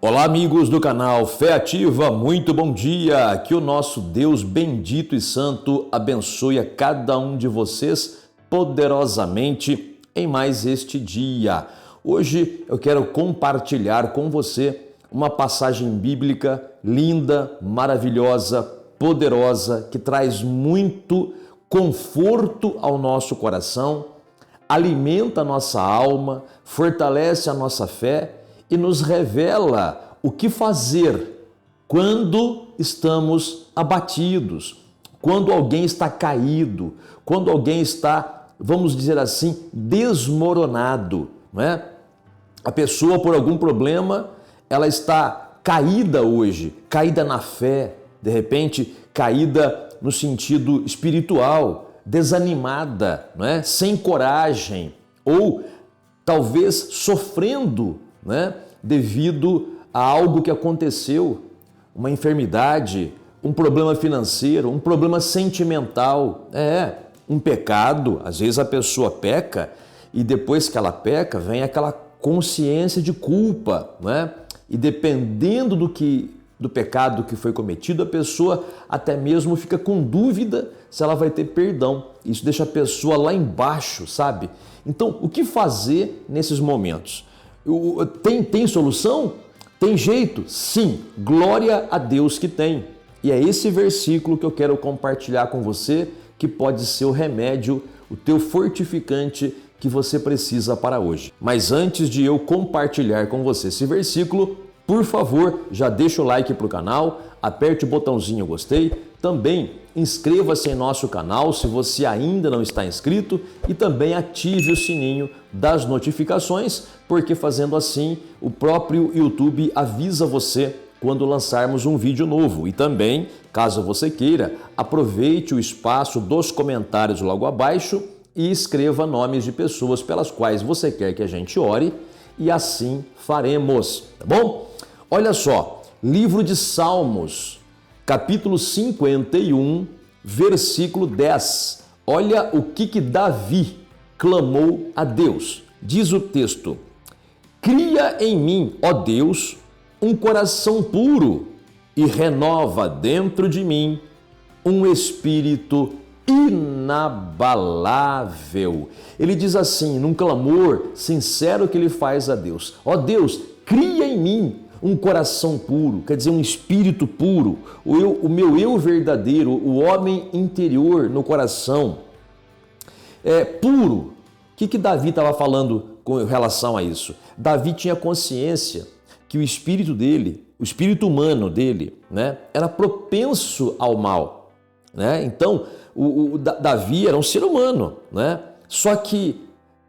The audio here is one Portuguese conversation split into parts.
Olá, amigos do canal Fé Ativa, muito bom dia! Que o nosso Deus bendito e santo abençoe a cada um de vocês poderosamente em mais este dia. Hoje eu quero compartilhar com você uma passagem bíblica linda, maravilhosa, poderosa, que traz muito conforto ao nosso coração, alimenta a nossa alma, fortalece a nossa fé e nos revela o que fazer quando estamos abatidos, quando alguém está caído, quando alguém está, vamos dizer assim, desmoronado, não é? A pessoa, por algum problema, ela está caída hoje, caída na fé, de repente caída no sentido espiritual, desanimada, não é? Sem coragem, ou talvez sofrendo, né? Devido a algo que aconteceu, uma enfermidade, um problema financeiro, um problema sentimental, um pecado. Às vezes a pessoa peca e depois que ela peca vem aquela consciência de culpa, né? E dependendo do pecado que foi cometido, a pessoa até mesmo fica com dúvida se ela vai ter perdão. Isso deixa a pessoa lá embaixo, sabe? Então, o que fazer nesses momentos? Tem solução? Tem jeito? Sim, glória a Deus que tem. E é esse versículo que eu quero compartilhar com você, que pode ser o remédio, o teu fortificante que você precisa para hoje. Mas antes de eu compartilhar com você esse versículo, por favor, já deixa o like para o canal, aperte o botãozinho gostei, também inscreva-se em nosso canal se você ainda não está inscrito e também ative o sininho das notificações, porque fazendo assim o próprio YouTube avisa você quando lançarmos um vídeo novo. E também, caso você queira, aproveite o espaço dos comentários logo abaixo e escreva nomes de pessoas pelas quais você quer que a gente ore e assim faremos, tá bom? Olha só, livro de Salmos, capítulo 51, versículo 10. Olha o que Davi clamou a Deus. Diz o texto: cria em mim, ó Deus, um coração puro e renova dentro de mim um espírito inabalável. Ele diz assim, num clamor sincero que ele faz a Deus: ó Deus, cria em mim um coração puro, quer dizer, um espírito puro, o meu eu verdadeiro, o homem interior no coração. Puro. O que Davi estava falando com relação a isso? Davi tinha consciência que o espírito dele, o espírito humano dele, né, era propenso ao mal, né? Então, Davi era um ser humano, né? Só que,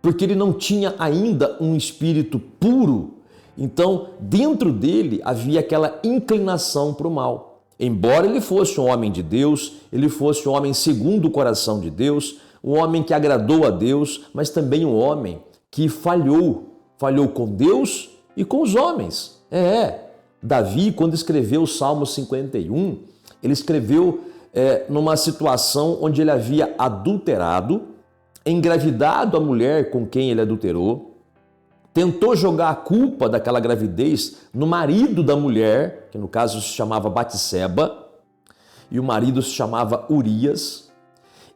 porque ele não tinha ainda um espírito puro, então, dentro dele havia aquela inclinação para o mal. Embora ele fosse um homem de Deus, ele fosse um homem segundo o coração de Deus, um homem que agradou a Deus, mas também um homem que falhou com Deus e com os homens. Davi, quando escreveu o Salmo 51, ele escreveu numa situação onde ele havia adulterado, engravidado a mulher com quem ele adulterou, tentou jogar a culpa daquela gravidez no marido da mulher, que no caso se chamava Batseba, e o marido se chamava Urias,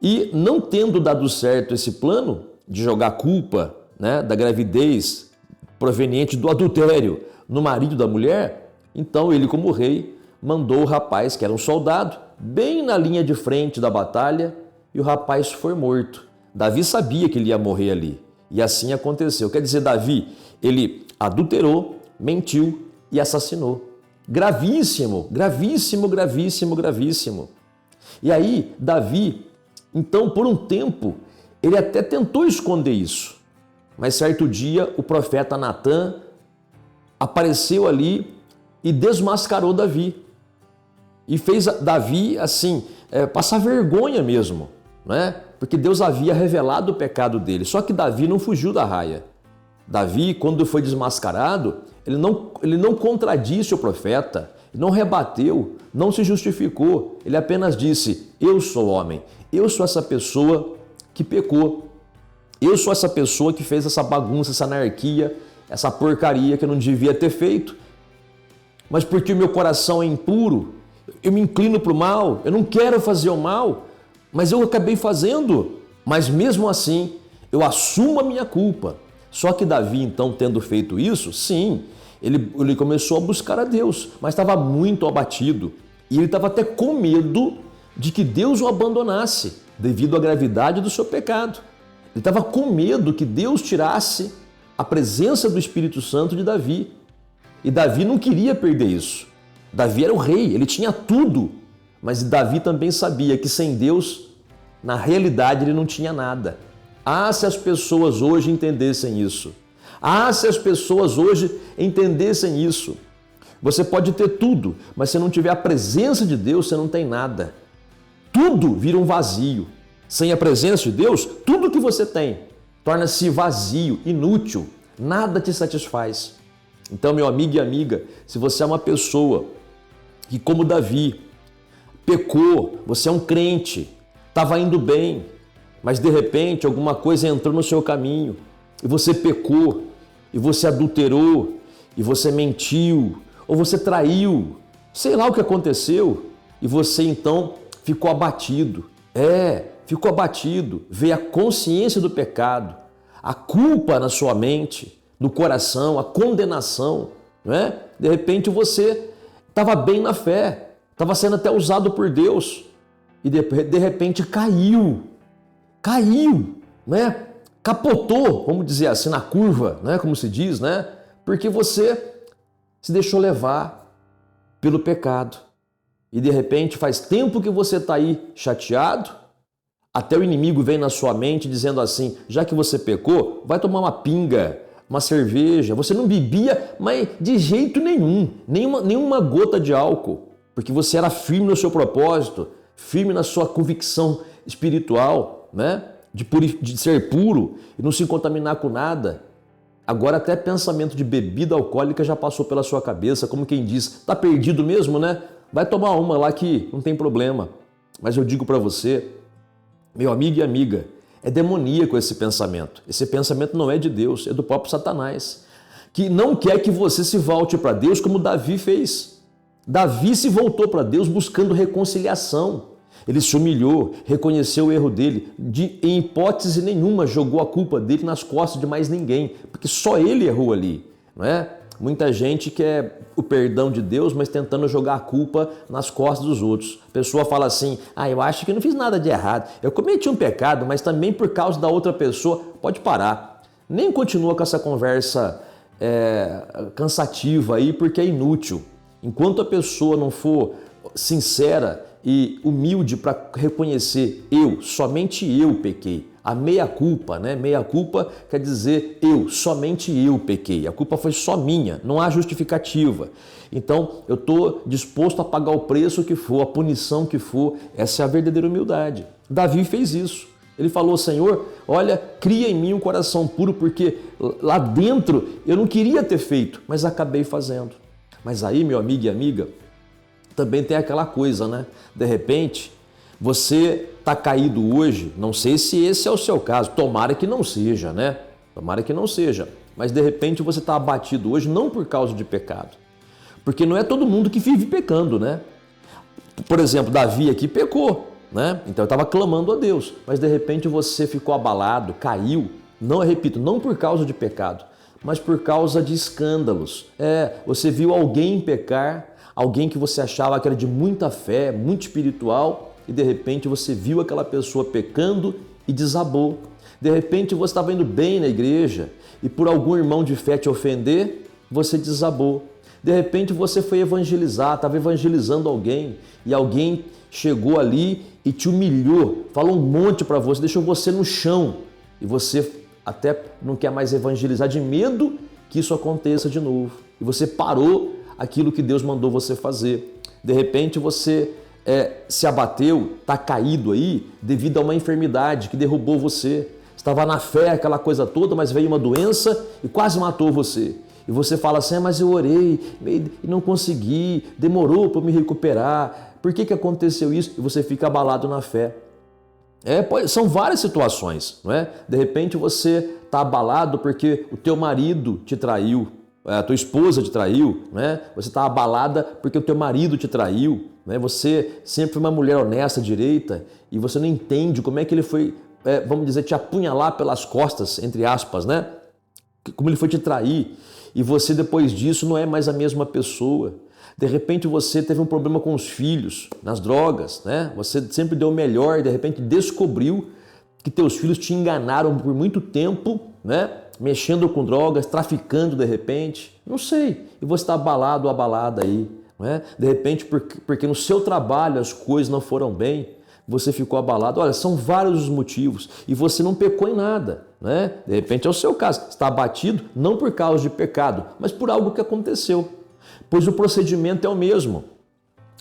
e não tendo dado certo esse plano de jogar a culpa, né, da gravidez proveniente do adultério no marido da mulher, então ele, como rei, mandou o rapaz, que era um soldado, bem na linha de frente da batalha, e o rapaz foi morto. Davi sabia que ele ia morrer ali. E assim aconteceu. Quer dizer, Davi, ele adulterou, mentiu e assassinou. Gravíssimo, gravíssimo, gravíssimo, gravíssimo. E aí, Davi, então, por um tempo, ele até tentou esconder isso. Mas certo dia, o profeta Natã apareceu ali e desmascarou Davi. E fez Davi, assim, passar vergonha mesmo, né? Porque Deus havia revelado o pecado dele. Só que Davi não fugiu da raia. Davi, quando foi desmascarado, ele não contradisse o profeta, não rebateu, não se justificou. Ele apenas disse: eu sou homem, eu sou essa pessoa que pecou. Eu sou essa pessoa que fez essa bagunça, essa anarquia, essa porcaria que eu não devia ter feito. mas porque o meu coração é impuro, eu me inclino para o mal, eu não quero fazer o mal, mas eu acabei fazendo. Mas mesmo assim, eu assumo a minha culpa. Só que Davi, então, tendo feito isso, sim, ele começou a buscar a Deus, mas estava muito abatido. E ele estava até com medo de que Deus o abandonasse, devido à gravidade do seu pecado. Ele estava com medo que Deus tirasse a presença do Espírito Santo de Davi. E Davi não queria perder isso. Davi era o rei, ele tinha tudo. Mas Davi também sabia que sem Deus, na realidade, ele não tinha nada. Ah, se as pessoas hoje entendessem isso. Ah, se as pessoas hoje entendessem isso. Você pode ter tudo, mas se não tiver a presença de Deus, você não tem nada. Tudo vira um vazio. Sem a presença de Deus, tudo que você tem torna-se vazio, inútil. Nada te satisfaz. Então, meu amigo e amiga, se você é uma pessoa que, como Davi, pecou, você é um crente, estava indo bem, mas de repente alguma coisa entrou no seu caminho e você pecou, e você adulterou, e você mentiu, ou você traiu, sei lá o que aconteceu, e você então ficou abatido. Ficou abatido, veio a consciência do pecado, a culpa na sua mente, no coração, a condenação, não é? De repente você estava bem na fé, estava sendo até usado por Deus, e de repente caiu, né? Capotou, vamos dizer assim, na curva, né? Como se diz, né? Porque você se deixou levar pelo pecado. E de repente faz tempo que você está aí chateado, até o inimigo vem na sua mente dizendo assim, já que você pecou, vai tomar uma pinga, uma cerveja. Você não bebia, mas de jeito nenhum, nenhuma gota de álcool, porque você era firme no seu propósito, firme na sua convicção espiritual, né? De ser puro e não se contaminar com nada. Agora até pensamento de bebida alcoólica já passou pela sua cabeça, como quem diz, tá perdido mesmo, né? Vai tomar uma lá que não tem problema. Mas eu digo para você, meu amigo e amiga, é demoníaco esse pensamento. Esse pensamento não é de Deus, é do próprio Satanás, que não quer que você se volte para Deus como Davi fez. Davi se voltou para Deus buscando reconciliação. Ele se humilhou, reconheceu o erro dele, em hipótese nenhuma jogou a culpa dele nas costas de mais ninguém, porque só ele errou ali, não é? Muita gente quer o perdão de Deus, mas tentando jogar a culpa nas costas dos outros. A pessoa fala assim, eu acho que não fiz nada de errado, eu cometi um pecado, mas também por causa da outra pessoa. Pode parar, nem continua com essa conversa cansativa aí, porque é inútil. Enquanto a pessoa não for sincera e humilde para reconhecer, somente eu pequei. A meia culpa, né? Meia culpa quer dizer somente eu pequei. A culpa foi só minha, não há justificativa. Então, eu estou disposto a pagar o preço que for, a punição que for. Essa é a verdadeira humildade. Davi fez isso. Ele falou, Senhor, olha, cria em mim um coração puro, porque lá dentro eu não queria ter feito, mas acabei fazendo. Mas aí, meu amigo e amiga, também tem aquela coisa, né? De repente, você está caído hoje, não sei se esse é o seu caso, tomara que não seja, né? Tomara que não seja. Mas de repente você está abatido hoje não por causa de pecado. Porque não é todo mundo que vive pecando, né? Por exemplo, Davi aqui pecou, né? Então eu estava clamando a Deus. Mas de repente você ficou abalado, caiu. Não, repito, não por causa de pecado, mas por causa de escândalos. Você viu alguém pecar, alguém que você achava que era de muita fé, muito espiritual, e de repente você viu aquela pessoa pecando e desabou. De repente você estava indo bem na igreja e por algum irmão de fé te ofender, você desabou. De repente você foi evangelizar, estava evangelizando alguém e alguém chegou ali e te humilhou, falou um monte para você, deixou você no chão e você até não quer mais evangelizar de medo que isso aconteça de novo. E você parou aquilo que Deus mandou você fazer. De repente você se abateu, está caído aí devido a uma enfermidade que derrubou você. Estava na fé, aquela coisa toda, mas veio uma doença e quase matou você. E você fala assim, mas eu orei e não consegui, demorou para me recuperar. Por que aconteceu isso? E você fica abalado na fé. São várias situações, não é? De repente você está abalado porque o teu marido te traiu. a tua esposa te traiu, né? Você está abalada porque o teu marido te traiu, né? Você sempre foi uma mulher honesta, direita, e você não entende como é que ele foi, vamos dizer, te apunhalar pelas costas, entre aspas, né? Como ele foi te trair, e você depois disso não é mais a mesma pessoa. De repente você teve um problema com os filhos, nas drogas, né? Você sempre deu o melhor e de repente descobriu que teus filhos te enganaram por muito tempo, né? Mexendo com drogas, traficando de repente, não sei. E você está abalado ou abalada aí, né? De repente porque no seu trabalho as coisas não foram bem, você ficou abalado. Olha, são vários os motivos e você não pecou em nada, né? De repente é o seu caso, está abatido não por causa de pecado, mas por algo que aconteceu, pois o procedimento é o mesmo.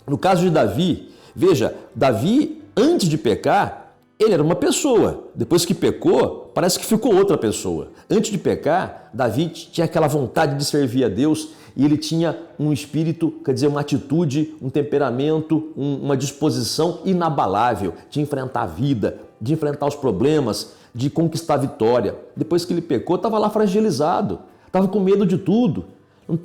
No caso de Davi, veja, Davi antes de pecar, ele era uma pessoa. Depois que pecou, parece que ficou outra pessoa. Antes de pecar, Davi tinha aquela vontade de servir a Deus e ele tinha um espírito, quer dizer, uma atitude, um temperamento, uma disposição inabalável de enfrentar a vida, de enfrentar os problemas, de conquistar a vitória. Depois que ele pecou, estava lá fragilizado, estava com medo de tudo,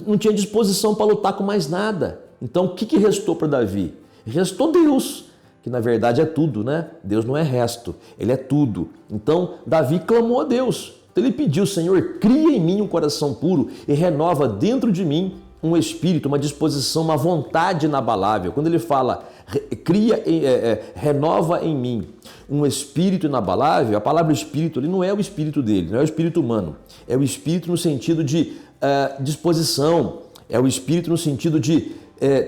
não tinha disposição para lutar com mais nada. Então, o que restou para Davi? Restou Deus, que na verdade é tudo, né? Deus não é resto, ele é tudo. Então, Davi clamou a Deus. Então, ele pediu: Senhor, cria em mim um coração puro e renova dentro de mim um espírito, uma disposição, uma vontade inabalável. Quando ele fala, renova em mim um espírito inabalável, a palavra espírito ali não é o espírito dele, não é o espírito humano. É o espírito no sentido de disposição, é o espírito no sentido de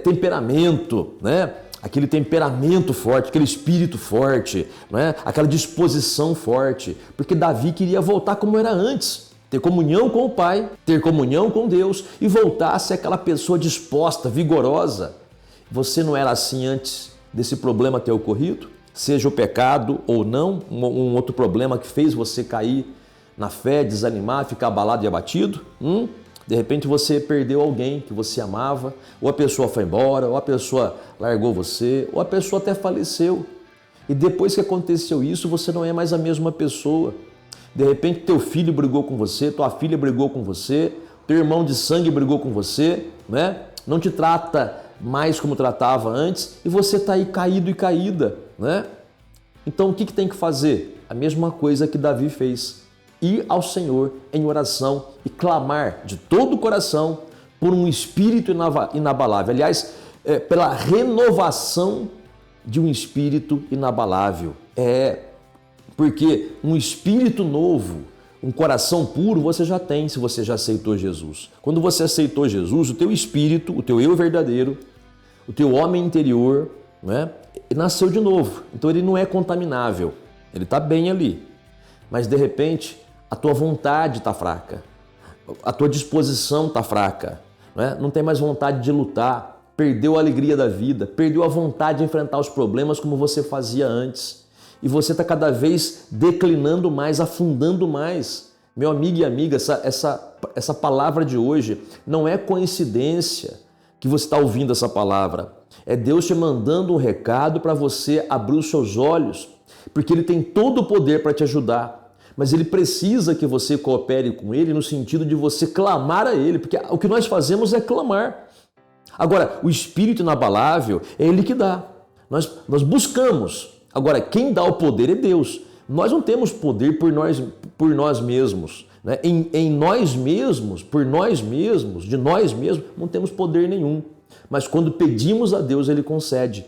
temperamento, né? Aquele temperamento forte, aquele espírito forte, né? Aquela disposição forte, porque Davi queria voltar como era antes, ter comunhão com o Pai, ter comunhão com Deus e voltar a ser aquela pessoa disposta, vigorosa. Você não era assim antes desse problema ter ocorrido? Seja o pecado ou não, um outro problema que fez você cair na fé, desanimar, ficar abalado e abatido? De repente você perdeu alguém que você amava, ou a pessoa foi embora, ou a pessoa largou você, ou a pessoa até faleceu. E depois que aconteceu isso, você não é mais a mesma pessoa. De repente teu filho brigou com você, tua filha brigou com você, teu irmão de sangue brigou com você, né? Não te trata mais como tratava antes e você está aí caído e caída, né? Então o que tem que fazer? A mesma coisa que Davi fez. Ir ao Senhor em oração e clamar de todo o coração por um espírito inabalável. Aliás, pela renovação de um espírito inabalável. Porque um espírito novo, um coração puro você já tem se você já aceitou Jesus. Quando você aceitou Jesus, o teu espírito, o teu eu verdadeiro, o teu homem interior, né, ele nasceu de novo. Então ele não é contaminável, ele está bem ali. Mas de repente a tua vontade está fraca, a tua disposição está fraca, né? Não tem mais vontade de lutar, perdeu a alegria da vida, perdeu a vontade de enfrentar os problemas como você fazia antes. E você está cada vez declinando mais, afundando mais. Meu amigo e amiga, essa palavra de hoje não é coincidência que você está ouvindo essa palavra. É Deus te mandando um recado para você abrir os seus olhos, porque Ele tem todo o poder para te ajudar. Mas Ele precisa que você coopere com Ele no sentido de você clamar a Ele, porque o que nós fazemos é clamar. Agora, o espírito inabalável é Ele que dá. Nós buscamos. Agora, quem dá o poder é Deus. Nós não temos poder por nós mesmos. Né? Em nós mesmos, por nós mesmos, de nós mesmos, não temos poder nenhum. Mas quando pedimos a Deus, Ele concede.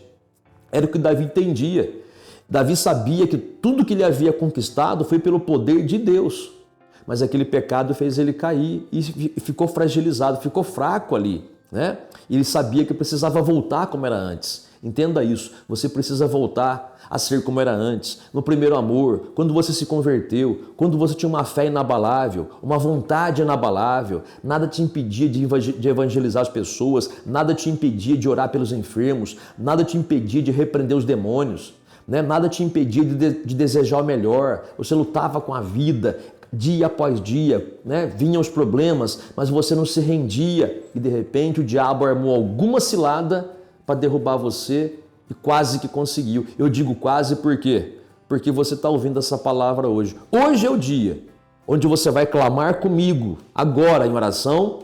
Era o que Davi entendia. Davi sabia que tudo que ele havia conquistado foi pelo poder de Deus. Mas aquele pecado fez ele cair e ficou fragilizado, ficou fraco ali, né? E ele sabia que precisava voltar como era antes. Entenda isso, você precisa voltar a ser como era antes, no primeiro amor, quando você se converteu, quando você tinha uma fé inabalável, uma vontade inabalável, nada te impedia de evangelizar as pessoas, nada te impedia de orar pelos enfermos, nada te impedia de repreender os demônios. Né? Nada te impedia de desejar o melhor, você lutava com a vida dia após dia, né? Vinham os problemas, mas você não se rendia e de repente o diabo armou alguma cilada para derrubar você e quase que conseguiu. Eu digo quase por quê? Porque você está ouvindo essa palavra hoje. Hoje é o dia onde você vai clamar comigo, agora em oração,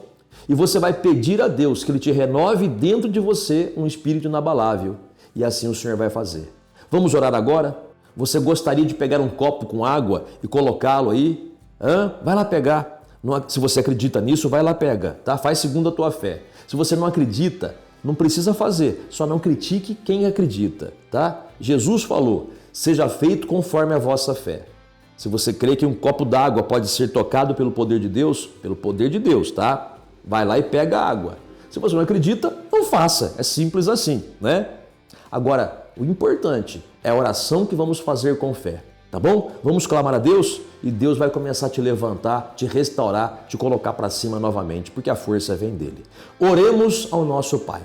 E você vai pedir a Deus que Ele te renove dentro de você um espírito inabalável. E assim o Senhor vai fazer. Vamos orar agora? Você gostaria de pegar um copo com água e colocá-lo aí? Vai lá pegar. Se você acredita nisso, vai lá pega, tá? Faz segundo a tua fé. Se você não acredita, não precisa fazer. Só não critique quem acredita, tá? Jesus falou, seja feito conforme a vossa fé. Se você crê que um copo d'água pode ser tocado pelo poder de Deus, tá? Vai lá e pega a água. Se você não acredita, não faça. É simples assim, né? Agora, o importante é a oração que vamos fazer com fé, tá bom? Vamos clamar a Deus e Deus vai começar a te levantar, te restaurar, te colocar para cima novamente, porque a força vem dele. Oremos ao nosso Pai.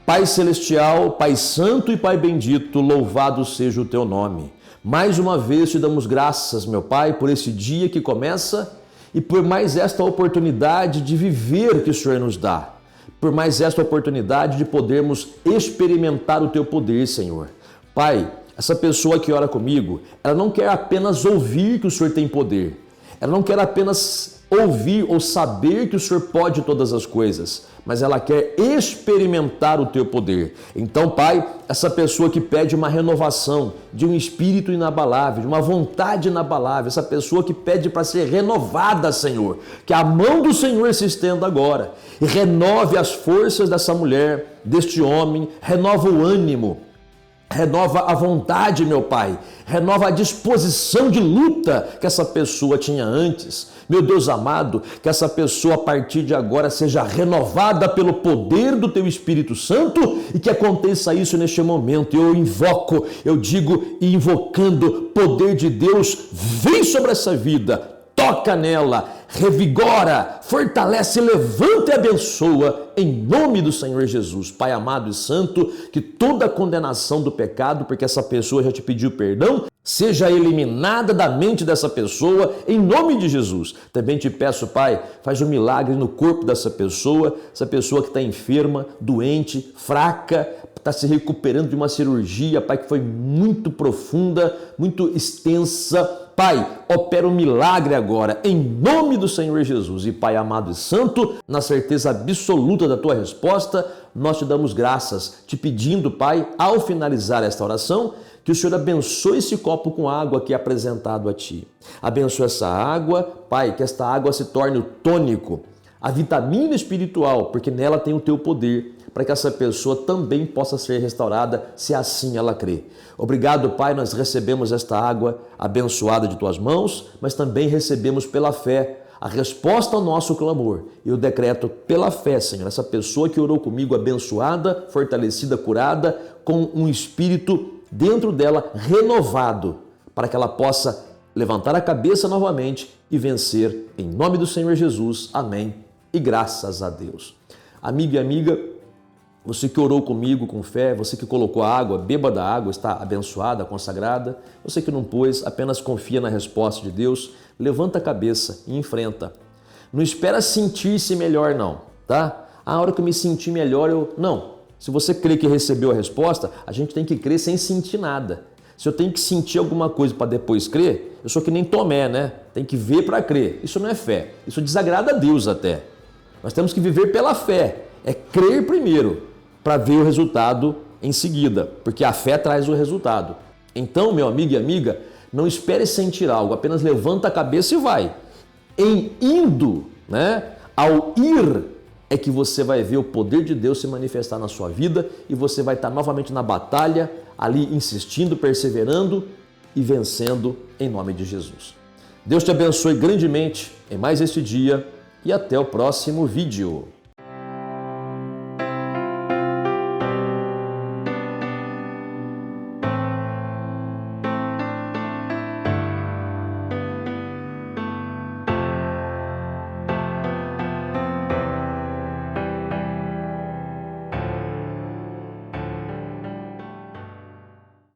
Pai Celestial, Pai Santo e Pai Bendito, louvado seja o teu nome. Mais uma vez te damos graças, meu Pai, por esse dia que começa e por mais esta oportunidade de viver que o Senhor nos dá. Por mais esta oportunidade de podermos experimentar o teu poder, Senhor. Pai, essa pessoa que ora comigo, ela não quer apenas ouvir que o Senhor tem poder. Ela não quer apenas ouvir ou saber que o Senhor pode todas as coisas, mas ela quer experimentar o teu poder. Então, Pai, essa pessoa que pede uma renovação de um espírito inabalável, de uma vontade inabalável, essa pessoa que pede para ser renovada, Senhor, que a mão do Senhor se estenda agora e renove as forças dessa mulher, deste homem, renova o ânimo, renova a vontade, meu Pai, renova a disposição de luta que essa pessoa tinha antes. Meu Deus amado, que essa pessoa a partir de agora seja renovada pelo poder do Teu Espírito Santo e que aconteça isso neste momento. Eu invoco, eu digo, invocando poder de Deus, vem sobre essa vida, toca nela, revigora, fortalece, levanta e abençoa em nome do Senhor Jesus. Pai amado e santo, que toda condenação do pecado, porque essa pessoa já te pediu perdão, seja eliminada da mente dessa pessoa em nome de Jesus. Também te peço, Pai, faz um milagre no corpo dessa pessoa que está enferma, doente, fraca, está se recuperando de uma cirurgia, Pai, que foi muito profunda, muito extensa. Pai, opera um milagre agora, em nome do Senhor Jesus. E Pai amado e santo, na certeza absoluta da Tua resposta, nós te damos graças, te pedindo, Pai, ao finalizar esta oração, que o Senhor abençoe esse copo com água que é apresentado a Ti. Abençoe essa água, Pai, que esta água se torne o tônico, a vitamina espiritual, porque nela tem o Teu poder, para que essa pessoa também possa ser restaurada, se assim ela crê. Obrigado, Pai, nós recebemos esta água abençoada de Tuas mãos, mas também recebemos pela fé a resposta ao nosso clamor. E eu decreto pela fé, Senhor, essa pessoa que orou comigo abençoada, fortalecida, curada, com um espírito dentro dela renovado, para que ela possa levantar a cabeça novamente e vencer em nome do Senhor Jesus. Amém. E graças a Deus. Amigo e amiga, você que orou comigo com fé, você que colocou a água, beba da água, está abençoada, consagrada. Você que não pôs, apenas confia na resposta de Deus, levanta a cabeça e enfrenta. Não espera sentir-se melhor não, tá? A hora que eu me sentir melhor, Não. Se você crê que recebeu a resposta, a gente tem que crer sem sentir nada. Se eu tenho que sentir alguma coisa para depois crer, eu sou que nem Tomé, né? Tem que ver para crer. Isso não é fé. Isso desagrada a Deus até. Nós temos que viver pela fé. É crer primeiro, para ver o resultado em seguida, porque a fé traz o resultado. Então, meu amigo e amiga, não espere sentir algo, apenas levanta a cabeça e vai. Em indo, né? Ao ir, é que você vai ver o poder de Deus se manifestar na sua vida e você vai estar novamente na batalha, ali insistindo, perseverando e vencendo em nome de Jesus. Deus te abençoe grandemente em mais este dia e até o próximo vídeo.